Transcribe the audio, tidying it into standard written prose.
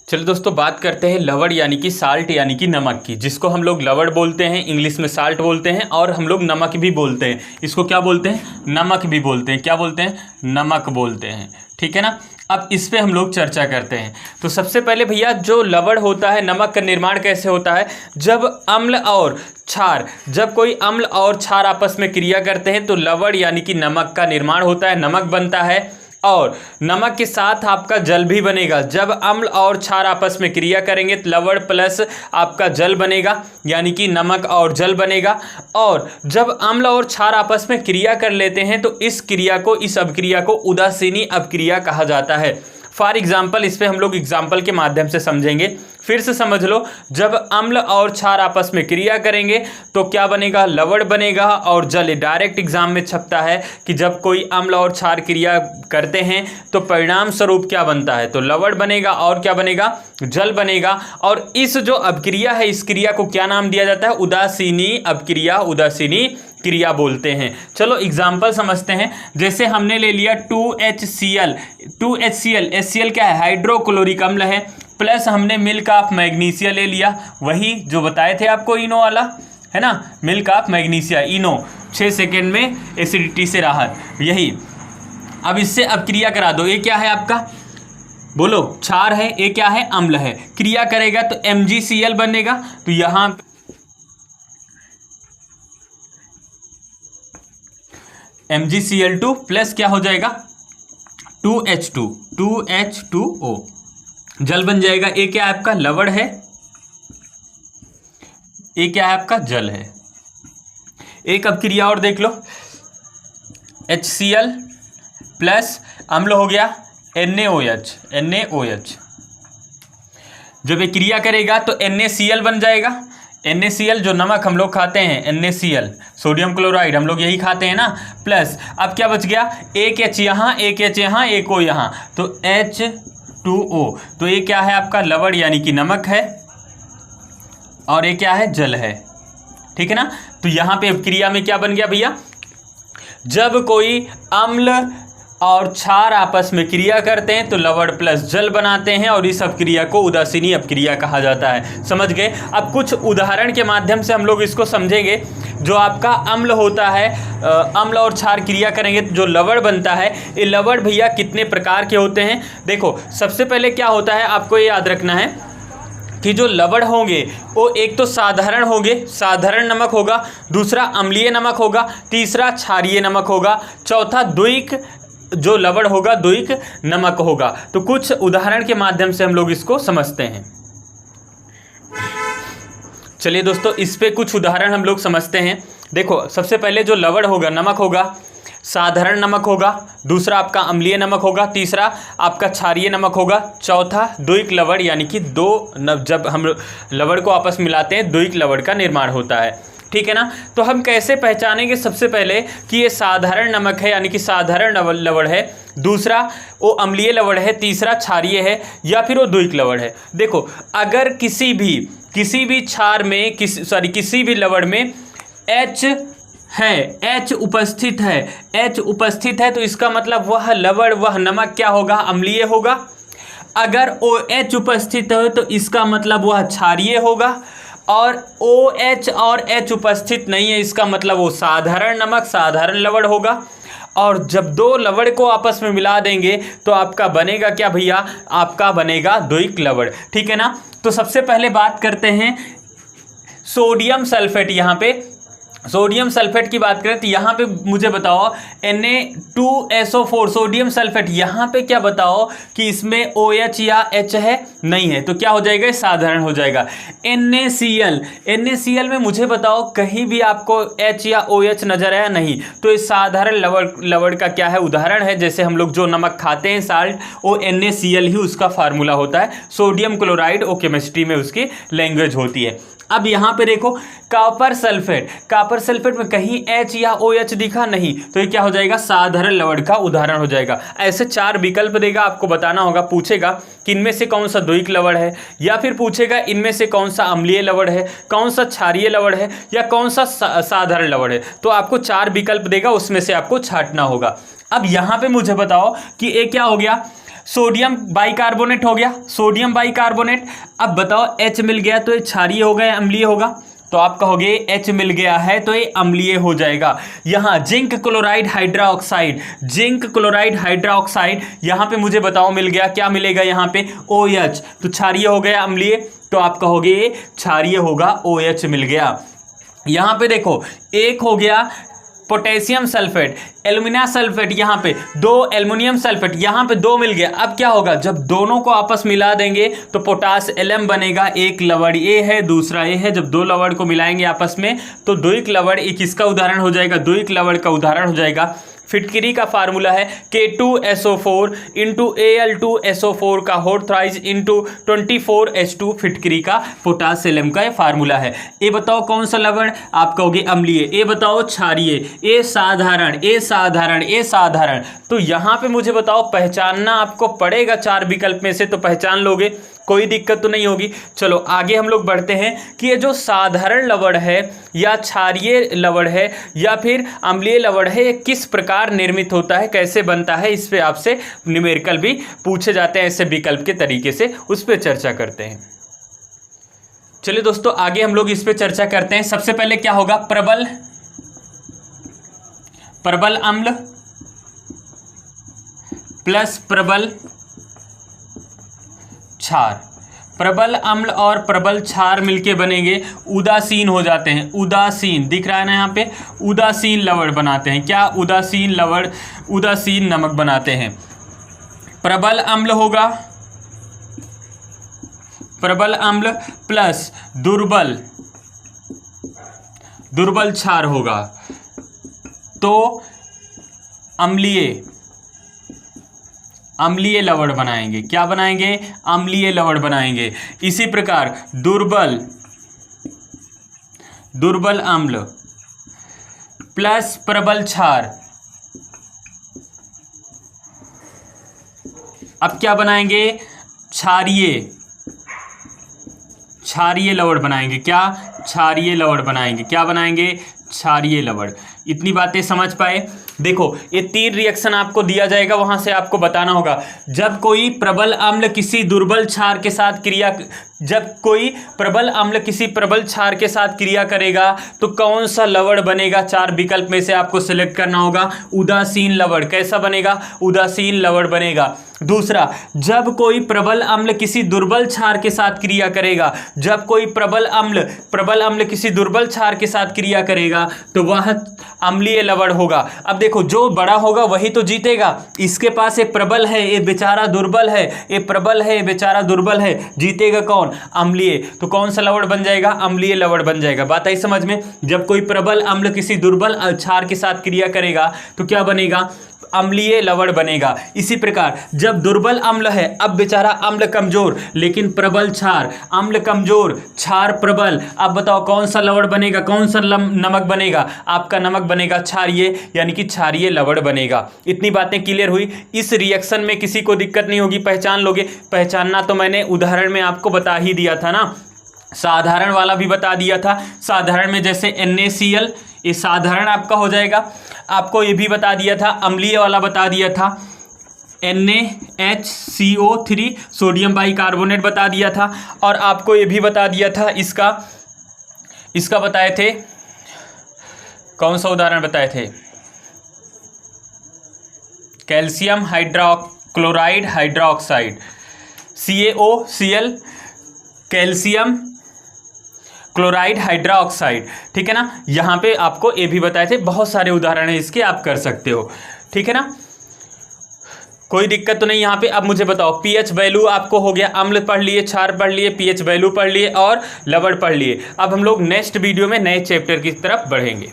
चलिए दोस्तों, बात करते हैं लवण यानी कि साल्ट यानी कि नमक की, जिसको हम लोग लवण बोलते हैं, इंग्लिश में साल्ट बोलते हैं और हम लोग नमक भी बोलते हैं। इसको क्या बोलते हैं? नमक भी बोलते हैं। क्या बोलते हैं? नमक बोलते हैं। ठीक है ना। अब इस पे हम लोग चर्चा करते हैं। तो सबसे पहले भैया, जो लवण होता है, नमक का निर्माण कैसे होता है? जब अम्ल और क्षार, जब कोई अम्ल और क्षार आपस में क्रिया करते हैं तो लवण यानी कि नमक का निर्माण होता है, नमक बनता है। और नमक के साथ आपका जल भी बनेगा। जब अम्ल और क्षार आपस में क्रिया करेंगे तो लवण प्लस आपका जल बनेगा, यानी कि नमक और जल बनेगा। और जब अम्ल और क्षार आपस में क्रिया कर लेते हैं तो इस क्रिया को, इस अपक्रिया को उदासीनी अपक्रिया कहा जाता है। फॉर एग्जाम्पल, इस पे हम लोग एग्जाम्पल के माध्यम से समझेंगे। फिर से समझ लो, जब अम्ल और क्षार आपस में क्रिया करेंगे तो क्या बनेगा? लवण बनेगा और जल। डायरेक्ट एग्जाम में छपता है कि जब कोई अम्ल और क्षार क्रिया करते हैं तो परिणाम स्वरूप क्या बनता है? तो लवण बनेगा और क्या बनेगा? जल बनेगा। और इस जो अपक्रिया है, इस क्रिया को क्या नाम दिया जाता है? उदासीनी अपक्रिया, उदासीनी क्रिया बोलते हैं। चलो एग्जाम्पल समझते हैं। जैसे हमने ले लिया 2HCl। 2HCl, HCl क्या है? हाइड्रोक्लोरिक अम्ल है। प्लस हमने मिल्क ऑफ मैग्नीशिया ले लिया, वही जो बताए थे आपको, इनो वाला, है ना, milk of magnesia, Eno. 6 second में एसिडिटी से राहत, यही। अब इससे अपक्रिया करा दो। ये क्या है आपका? बोलो। क्षार है। ये क्या है? अम्ल है। क्रिया करेगा तो MgCl बनेगा। तो यहाँ MgCl2 प्लस क्या हो जाएगा? 2H2, 2H2O, जल बन जाएगा। ये क्या है आपका? लवण है। ये क्या है आपका? जल है। एक अब क्रिया और देख लो, HCl प्लस अम्ल हो गया NaOH, NaOH। जब ये क्रिया करेगा तो NaCl बन जाएगा। NaCl जो नमक हम लोग खाते हैं, NaCl, सोडियम क्लोराइड, हम लोग यही खाते हैं ना। प्लस अब क्या बच गया? एक H यहाँ, एक H यहाँ, एक O यहाँ, तो H2O। तो ये क्या है आपका? लवण यानी कि नमक है और ये क्या है? जल है। ठीक है ना। तो यहाँ पे क्रिया में क्या बन गया भैया? जब कोई अम्ल और क्षार आपस में क्रिया करते हैं तो लवण प्लस जल बनाते हैं और इस अपक्रिया को उदासीनी अपक्रिया कहा जाता है। समझ गए? अब कुछ उदाहरण के माध्यम से हम लोग इसको समझेंगे। जो आपका अम्ल होता है, अम्ल और क्षार क्रिया करेंगे तो जो लवण बनता है, ये लवण भैया कितने प्रकार के होते हैं? देखो, सबसे पहले क्या होता है, आपको ये याद रखना है कि जो लवण होंगे वो एक तो साधारण होंगे, साधारण नमक होगा, दूसरा अम्लीय नमक होगा, तीसरा क्षारीय नमक होगा, चौथा द्विक जो लवण होगा द्विक नमक होगा। तो कुछ उदाहरण के माध्यम से हम लोग इसको समझते हैं। चलिए दोस्तों, इस पे कुछ उदाहरण हम लोग समझते हैं। देखो, सबसे पहले जो लवण होगा, नमक होगा, साधारण नमक होगा, दूसरा आपका अम्लीय नमक होगा, तीसरा आपका क्षारीय नमक होगा, चौथा द्विक लवण, यानी कि जब हम लवण को आपस मिलाते हैं द्विक लवण का निर्माण होता है। ठीक है ना। तो हम कैसे पहचानेंगे? सबसे पहले कि ये साधारण नमक है, यानी कि साधारण लवण है, दूसरा वो अम्लीय लवण है, तीसरा क्षारीय है, या फिर वो द्विक लवण है। देखो, अगर किसी भी क्षार में, किसी भी लवण में H है, H उपस्थित है, H उपस्थित है, तो इसका मतलब वह लवण, वह नमक क्या होगा? अम्लीय होगा। अगर OH उपस्थित है तो इसका मतलब वह क्षारीय होगा। और OH और H उपस्थित नहीं है, इसका मतलब वो साधारण नमक, साधारण लवण होगा। और जब दो लवण को आपस में मिला देंगे तो आपका बनेगा क्या भैया? आपका बनेगा द्विक लवण। ठीक है ना। तो सबसे पहले बात करते हैं सोडियम सल्फेट। यहाँ पे सोडियम सल्फेट की बात करें तो यहाँ पे मुझे बताओ Na2SO4 सोडियम सल्फेट, यहाँ पे क्या बताओ कि इसमें OH या H है? नहीं है। तो क्या हो जाएगा? साधारण हो जाएगा। NaCl में मुझे बताओ कहीं भी आपको H या OH नजर आया? नहीं। तो इस साधारण लवण का क्या है? उदाहरण है। जैसे हम लोग जो नमक खाते हैं साल्ट, वो NaCl ही उसका फार्मूला होता है। सोडियम क्लोराइड वो केमिस्ट्री में उसकी लैंग्वेज होती है। अब यहाँ पे देखो, कॉपर सल्फेट में कहीं H या OH दिखा? नहीं। तो ये क्या हो जाएगा? साधारण लवण का उदाहरण हो जाएगा। ऐसे 4 विकल्प देगा, आपको बताना होगा। पूछेगा कि इनमें से कौन सा द्विक लवण है, या फिर पूछेगा इनमें से कौन सा अम्लीय लवण है, कौन सा क्षारीय लवण है, या कौन सा साधारण लवण है। तो आपको 4 विकल्प देगा, उसमें से आपको छांटना होगा। अब यहाँ पे मुझे बताओ कि ये क्या हो गया? सोडियम बाइकार्बोनेट हो गया, सोडियम बाइकार्बोनेट। अब बताओ H मिल गया तो ये क्षारीय होगा या अम्लीय होगा? तो आप कहोगे H मिल गया है तो ये अम्लीय हो जाएगा। यहाँ zinc chloride hydroxide, zinc chloride hydroxide, यहाँ पे मुझे बताओ मिल गया, क्या मिलेगा यहाँ पे? OH, तो क्षारीय हो गया अम्लीय? तो आप कहोगे क्षारीय होगा, OH मिल गया। यहाँ पे देखो एक हो गया पोटेशियम सल्फेट, एल्युमिना सल्फेट, यहाँ पे 2 एल्युमिनियम सल्फेट, यहाँ पे 2 मिल गया। अब क्या होगा, जब दोनों को आपस मिला देंगे तो पोटास Lm बनेगा। एक लवण A है, दूसरा A है, जब 2 लवण को मिलाएंगे आपस में तो द्विक लवण एक इसका उदाहरण हो जाएगा, द्विक लवण का उदाहरण हो जाएगा। फिटकरी का फार्मूला है K2SO4 इंटू Al2SO4 का होल थ्राइज इंटू 24H2 फिटकरी का पोटासियम का फार्मूला है। ये बताओ कौन सा लवण? आप कहोगे अम्लीय। ये बताओ क्षारीय, ए साधारण, ए साधारण, ए साधारण। तो यहाँ पे मुझे बताओ पहचानना आपको पड़ेगा 4 विकल्प में से, तो पहचान लोगे, कोई दिक्कत तो नहीं होगी। चलो आगे हम लोग बढ़ते हैं कि ये जो साधारण लवण है या क्षारीय लवण है या फिर अम्लीय लवण है, ये किस प्रकार निर्मित होता है, कैसे बनता है, इस पे आपसे न्यूमेरिकल भी पूछे जाते हैं ऐसे विकल्प के तरीके से, उस पर चर्चा करते हैं। चलिए दोस्तों आगे हम लोग इस पे चर्चा करते हैं। सबसे पहले क्या होगा, प्रबल, प्रबल अम्ल प्लस प्रबल क्षार। प्रबल अम्ल और प्रबल क्षार मिलके बनेंगे, उदासीन हो जाते हैं, उदासीन दिख रहा है ना यहाँ पे, उदासीन लवण बनाते हैं। क्या? उदासीन लवण, उदासीन नमक बनाते हैं। प्रबल अम्ल होगा, प्रबल अम्ल प्लस दुर्बल, दुर्बल क्षार होगा तो अम्लीय, अम्लीय लवण बनाएंगे। क्या बनाएंगे? अम्लीय लवण बनाएंगे। इसी प्रकार दुर्बल, दुर्बल अम्ल प्लस प्रबल क्षार, अब क्या बनाएंगे? क्षारीय, क्षारीय लवण बनाएंगे। क्या? क्षारीय लवण बनाएंगे। क्या बनाएंगे? क्षारीय लवण। इतनी बातें समझ पाए? देखो ये 3 रिएक्शन आपको दिया जाएगा, वहां से आपको बताना होगा। जब कोई प्रबल अम्ल किसी दुर्बल क्षार के साथ क्रिया, जब कोई प्रबल अम्ल किसी प्रबल क्षार के साथ क्रिया करेगा तो कौन सा लवण बनेगा? 4 विकल्प में से आपको सिलेक्ट करना होगा। उदासीन लवण। कैसा बनेगा? उदासीन लवण बनेगा। दूसरा, जब कोई प्रबल अम्ल किसी दुर्बल क्षार के साथ क्रिया करेगा, जब कोई प्रबल अम्ल किसी दुर्बल क्षार के साथ क्रिया करेगा तो वह अम्लीय लवण होगा। अब देखो जो बड़ा होगा वही तो जीतेगा। इसके पास ये प्रबल है, ये बेचारा दुर्बल है, ये प्रबल है, ये बेचारा दुर्बल है, जीतेगा कौन? अम्लीय। तो कौन सा लवण बन जाएगा? अम्लीय लवण बन जाएगा। बात आई समझ में? जब कोई प्रबल अम्ल किसी दुर्बल क्षार के साथ क्रिया करेगा तो क्या बनेगा? अम्लीय लवण बनेगा। इसी प्रकार जब दुर्बल अम्ल है, अब बेचारा अम्ल कमजोर लेकिन प्रबल क्षार, अम्ल कमजोर क्षार प्रबल, अब बताओ कौन सा लवण बनेगा? कौन सा नमक बनेगा? आपका नमक बनेगा क्षारीय, यानी कि क्षारीय लवण बनेगा। इतनी बातें क्लियर हुई। इस रिएक्शन में किसी को दिक्कत नहीं होगी, पहचान लोगे। पहचानना तो मैंने उदाहरण में आपको बता ही दिया था ना, साधारण वाला भी बता दिया था। साधारण में जैसे NaCl, ये साधारण आपका हो जाएगा। आपको ये भी बता दिया था, अम्लीय वाला बता दिया था NaHCO3 सोडियम बाइकार्बोनेट बता दिया था। और आपको ये भी बता दिया था, इसका बताए थे, कौन सा उदाहरण बताए थे? Calcium hydrochloride hydroxide, CaOCl, calcium chloride hydroxide. ठीक है ना? यहाँ पे आपको ये भी बताए थे, बहुत सारे उदाहरण हैं इसके, आप कर सकते हो। ठीक है ना? कोई दिक्कत तो नहीं यहाँ पे। अब मुझे बताओ pH वैल्यू आपको हो गया, अम्ल पढ़ लिए, क्षार पढ़ लिए, pH वैल्यू पढ़ लिए और लवण पढ़ लिए। अब हम लोग नेक्स्ट वीडियो में नए चैप्टर की तरफ बढ़ेंगे।